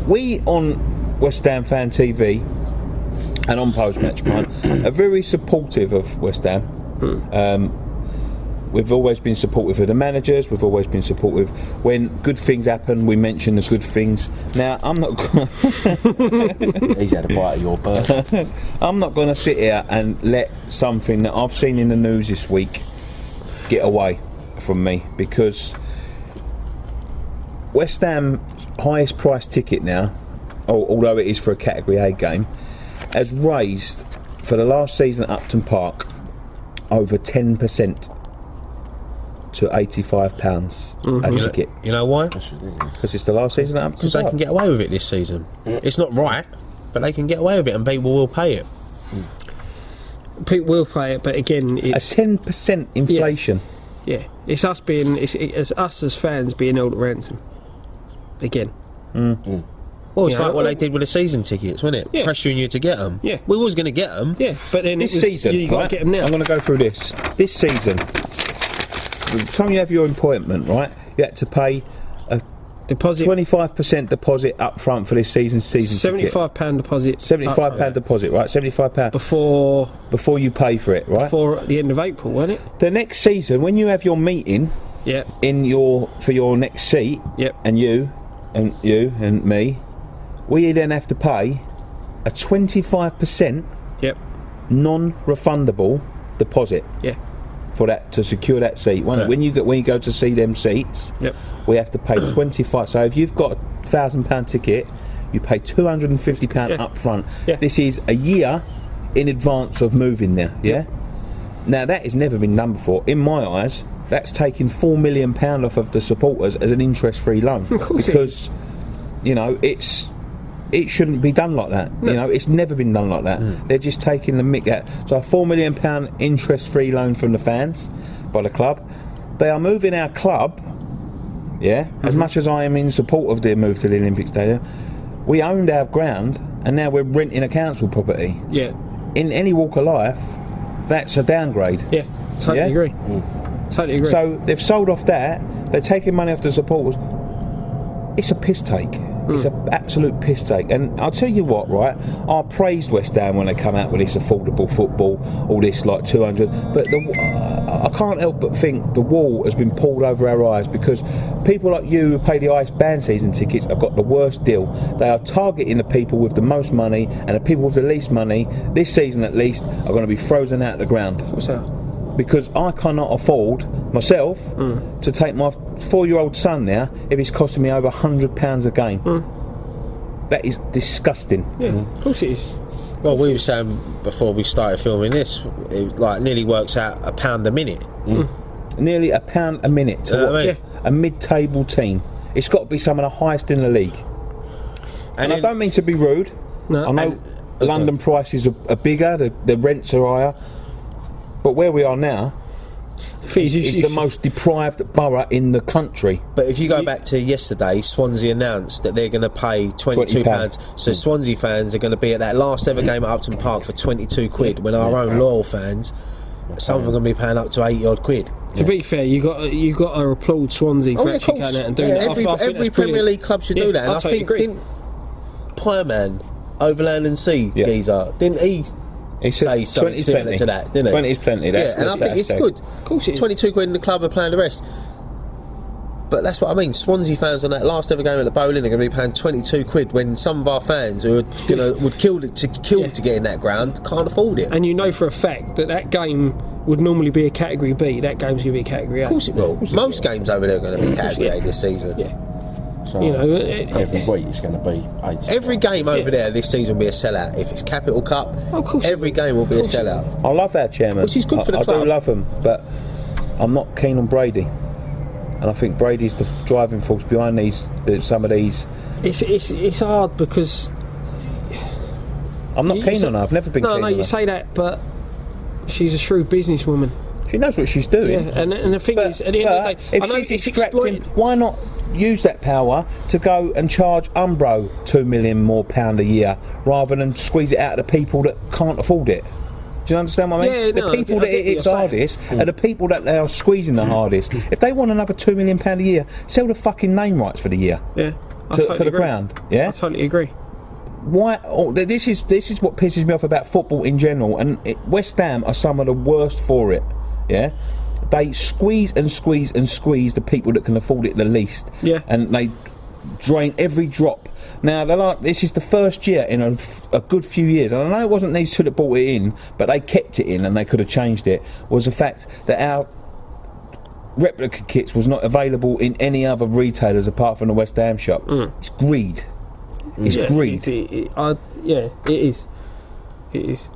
We on West Ham Fan TV and on Post Match Punt are very supportive of West Ham. We've always been supportive of the managers. We've always been supportive when good things happen. We mention the good things. Now, I'm not going He's had a bite of your bird. I'm not going to sit here and let something that I've seen in the news this week get away from me, because West Ham highest price ticket now, although it is for a Category A game, has raised for the last season at Upton Park over 10% to £85 a ticket. You know why? Because it's the last season at Upton Park. Because they can get away with it this season. It's not right, but they can get away with it, and people will pay it. People will pay it, but again, it's a 10% inflation. Yeah, it's us being, it's us as fans being held at ransom. Again. Well, it's like what they did with the season tickets, wasn't it? Yeah. Pressuring you to get them. Yeah. We was going to get them. Yeah, but then This season, you got to get them now. I'm going to go through this. This season, the time you have your appointment, right, you had to pay a deposit, 25% deposit up front for this season's season ticket. £75 deposit. £75 deposit, right? £75 before you pay for it, right? Before the end of April, wasn't it? The next season, when you have your meeting, for your next seat, and you and me, we then have to pay a 25% non-refundable deposit. Yeah. For that, to secure that seat. When you go to see them seats, we have to pay 25. So if you've got a £1,000 ticket, you pay £250 up front. Yeah. This is a year in advance of moving there. Yeah. Now that has never been done before. In my eyes, that's taking £4 million off of the supporters as an interest-free loan, because it shouldn't be done like that. No. It's never been done like that. They're just taking the mick out. So a £4 million interest-free loan from the fans by the club. They are moving our club. Yeah. As much as I am in support of their move to the Olympic Stadium, we owned our ground and now we're renting a council property. Yeah. In any walk of life, that's a downgrade. Yeah. Totally agree. Totally agree. So they've sold off that. They're taking money off the supporters. It's a piss take. It's an absolute piss take. And I'll tell you what, right? I praised West Ham when they come out with this affordable football, all this like 200. But I can't help but think the wall has been pulled over our eyes, because people like you who pay the highest band season tickets have got the worst deal. They are targeting the people with the most money, and the people with the least money, this season at least, are going to be frozen out of the ground. What's that? Because I cannot afford myself to take my 4-year-old son there if it's costing me over £100 a game. That is disgusting. Yeah, of course it is. Well, we were saying before we started filming this, it nearly works out £1 a minute. Nearly £1 a minute to watch a mid-table team. It's got to be some of the highest in the league. And I don't mean to be rude. No. I know London prices are bigger, the rents are higher. But where we are now is the most deprived borough in the country. But if you go back to yesterday, Swansea announced that they're going to pay £22. So Swansea fans are going to be at that last ever game at Upton Park for £22, when our own loyal fans, some of them are going to be paying up to 80-odd quid. To be fair, you got to applaud Swansea for actually going out and doing that. Every Premier League club should do that. And I think, didn't Pyreman, Overland and Sea geezer, didn't he say something similar to that, didn't he? 20 is plenty. And I think it's good. Of course it is. 22 quid in the club are playing the rest. But that's what I mean. Swansea fans on that last ever game at the Bowling, they're going to be paying 22 quid when some of our fans who would kill to get in that ground can't afford it. And you know for a fact that game would normally be a Category B. That game's going to be a Category A. Of course it will. Most games over there are going to be Category A this season. Yeah. So every week it's going to be 80. Every game over there this season will be a sellout. If it's Capital Cup, every game will be a sellout. I love our chairman, which is good for the club. I do love him, but I'm not keen on Brady, and I think Brady's the driving force behind some of these. It's hard because I'm not keen on her. I've never been keen on her. No, you say that, but she's a shrewd businesswoman. She knows what she's doing. Yeah, and the thing is, at the end of the day, if she's extracting, why not use that power to go and charge Umbro £2 million more a year rather than squeeze it out of the people that can't afford it? Do you understand what I mean? Yeah, the no, people I that get what it's you're hardest are the people that they are squeezing the hardest. If they want another £2 million a year, sell the fucking name rights for the year. Yeah. I For totally the agree. ground. Yeah? I totally agree. Why? Oh, this is what pisses me off about football in general, and West Ham are some of the worst for it. Yeah, they squeeze and squeeze and squeeze the people that can afford it the least. Yeah, and they drain every drop. Now they're like, this is the first year in a good few years, and I know it wasn't these two that brought it in, but they kept it in, and they could have changed it. Was the fact that our replica kits was not available in any other retailers apart from the West Ham shop. It's greed. It's greed. It is. It is.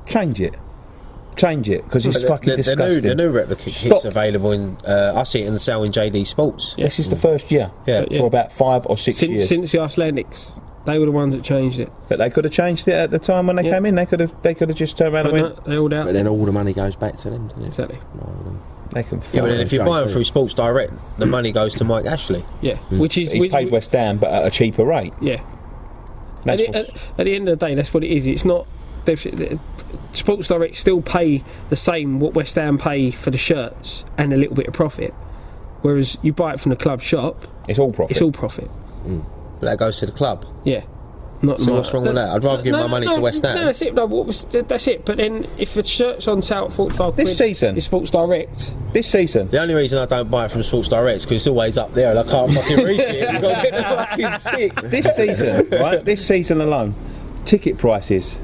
Change it, because it's fucking disgusting. The new replica kit's available in. I see it in the sale in JD Sports. This is the first year. For about 5 or 6 years since the Icelandics. They were the ones that changed it. But they could have changed it at the time when they came in. They could have just turned around and went. They all out. But then all the money goes back to them. Doesn't it? Exactly. They can. Yeah, but then if you buy them through Sports Direct, the money goes to Mike Ashley. Yeah, which is he's paid West Ham, but at a cheaper rate. Yeah. At the end of the day, that's what it is. It's not. Sports Direct still pay the same what West Ham pay for the shirts and a little bit of profit, whereas you buy it from the club shop. It's all profit. It's all profit. But that goes to the club. Yeah. So what's wrong with that? I'd rather give my money to West Ham. No, that's it. That's it. But then, if the shirt's on sale at 45 this season, it's Sports Direct. This season, the only reason I don't buy it from Sports Direct is because it's always up there and I can't fucking reach it. You've got to get the fucking stick. This season, right? This season alone, ticket prices,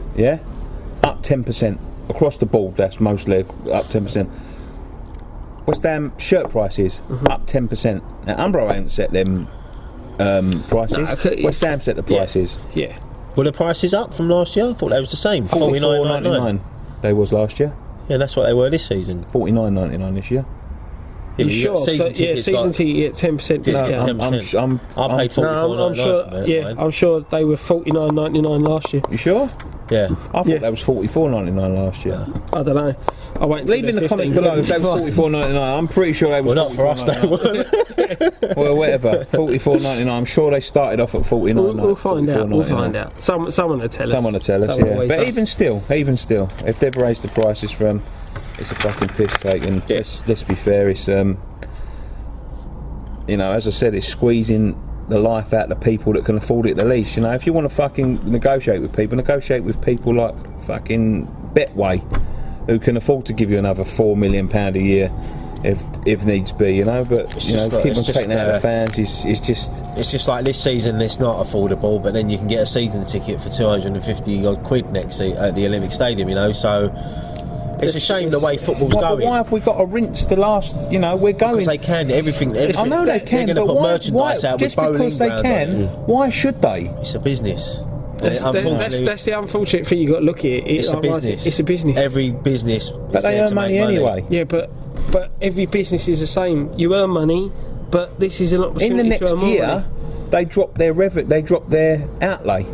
up 10% across the board. That's mostly up 10%. West Ham shirt prices up 10%. Now Umbro ain't set them prices. West Ham set the prices. Yeah. Were the prices up from last year? I thought they was the same. $49.99. They was last year. Yeah, that's what they were this season. $49.99 this year. You sure? Season ticket, 10% discount. I paid $44.99 for it. I'm sure they were $49.99 last year. You sure? Yeah. I thought that was $44.99 last year. I don't know. I won't. Leave in the comments below if that was $44.99. I'm pretty sure they was. Well, not for us, they weren't. Well, whatever. $44.99. I'm sure they started off at $49. We'll find out. We'll find out. Someone will tell us. Someone will tell us. Yeah. But even still, if they've raised the prices from, it's a fucking piss take. And let's be fair. It's as I said, it's squeezing the life out of the people that can afford it the least. If you want to fucking negotiate with people like fucking Betway, who can afford to give you another £4 million a year if needs be, but keep on taking out the fans is just. It's just like this season, it's not affordable, but then you can get a season ticket for 250 odd quid next at the Olympic Stadium, so it's a shame the way football's going. Why have we got to rinse the last? We're going. Because they can everything. I know they can. They're going to put merchandise out with bowling. Just because they can, why should they? It's a business. That's the unfortunate thing you got to look at. It's a business. It's a business. Every business. But they earn money anyway. Yeah, but every business is the same. You earn money, but this is an opportunity. In the next to earn more year, money. they drop their they drop their outlay.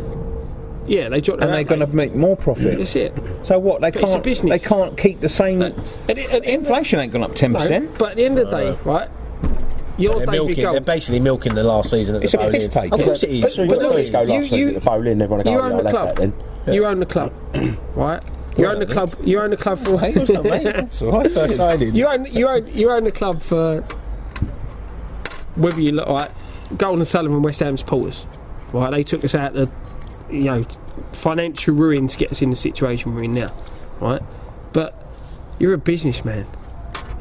Yeah, they drop their outlay. And they're going to make more profit. That's it. So what? They It's a can't. business. They can't keep the same. Inflation ain't gone up 10%. No, but at the end of the day, right? They're basically milking the last season at it's the bowling. a piss take. Of course it is. But look, go last season at the bowling. They want to go. You own the club. You own the club, right? You own the club. You own the club for. That's all right. First sided. You own the club for whether you look like Golden Sullivan, West Ham supporters, right? They took us out of financial ruin to get us in the situation we're in now, right? But you're a businessman.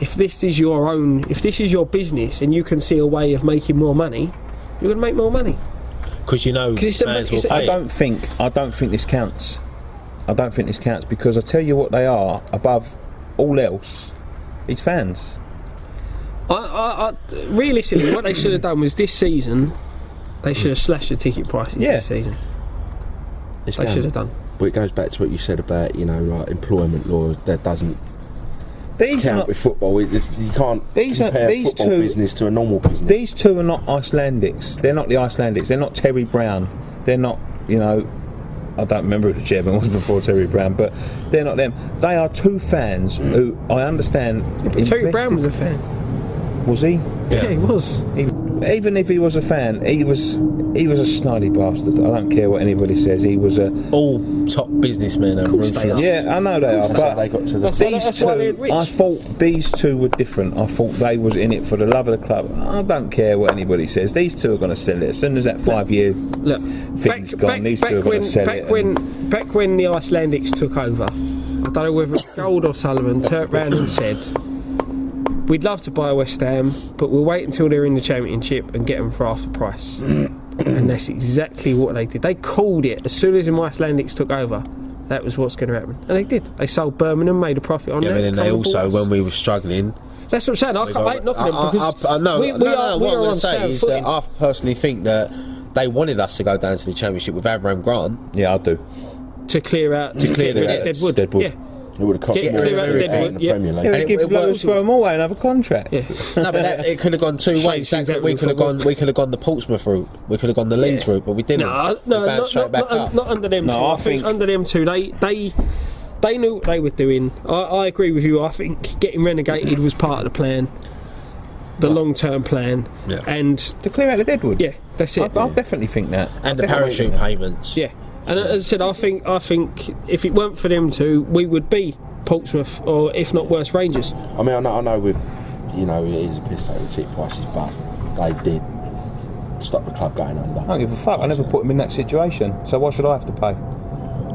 If this is your business, and you can see a way of making more money, you're going to make more money. Because fans will pay. I don't think this counts. I don't think this counts because I tell you what they are above all else. It's fans. I realistically, what they should have done was this season, they should have slashed the ticket prices this season. They should have done. But it goes back to what you said about employment law that doesn't. These count are not with football. You can't compare football business to a normal business. These two are not Icelandics. They're not the Icelandics. They're not Terry Brown. They're not, I don't remember who the chairman was before Terry Brown, but they're not them. They are two fans who I understand. Yeah, but Terry Brown was a fan. Was he? Yeah, he was. Even if he was a fan, he was a snidey bastard. I don't care what anybody says. He was all top businessmen are ruthless. Yeah, I know they are. But they got to the these two, I thought these two were different. I thought they was in it for the love of the club. I don't care what anybody says. These two are going to sell it as soon as that 5-year thing's gone. These two are going to sell it. Back when the Icelandics took over, I don't know whether Gold or Sullivan turned round and said, we'd love to buy West Ham, but we'll wait until they're in the Championship and get them for half the price. And that's exactly what they did. They called it as soon as the Icelandics took over. That was what's going to happen, and they did. They sold Birmingham, made a profit on that. Yeah, but then they also, when we were struggling. That's what I'm saying. I ain't knocking them because what I'm going to say is that I personally think that they wanted us to go down to the Championship with Avram Grant. Yeah, I do. To clear out Deadwood. Deadwood. Yeah. It would have cost more than everything in the Premier League. Yeah, it gives Middlesbrough Moorway another contract. Yeah. No, but it could have gone two ways. We could have gone the Portsmouth route. We could have gone the Leeds route, but we didn't. Not under them two. I think under them two, they knew what they were doing. I agree with you. I think getting relegated was part of the plan, the long-term plan, and to clear out the Deadwood. Yeah, that's it. I definitely think that. And the parachute payments. Yeah. And as I said, I think if it weren't for them two, we would be Portsmouth, or if not worse, Rangers. I mean, I know it is a piss take with ticket prices, but they did stop the club going under. I don't give a fuck. I never put them in that situation, so why should I have to pay?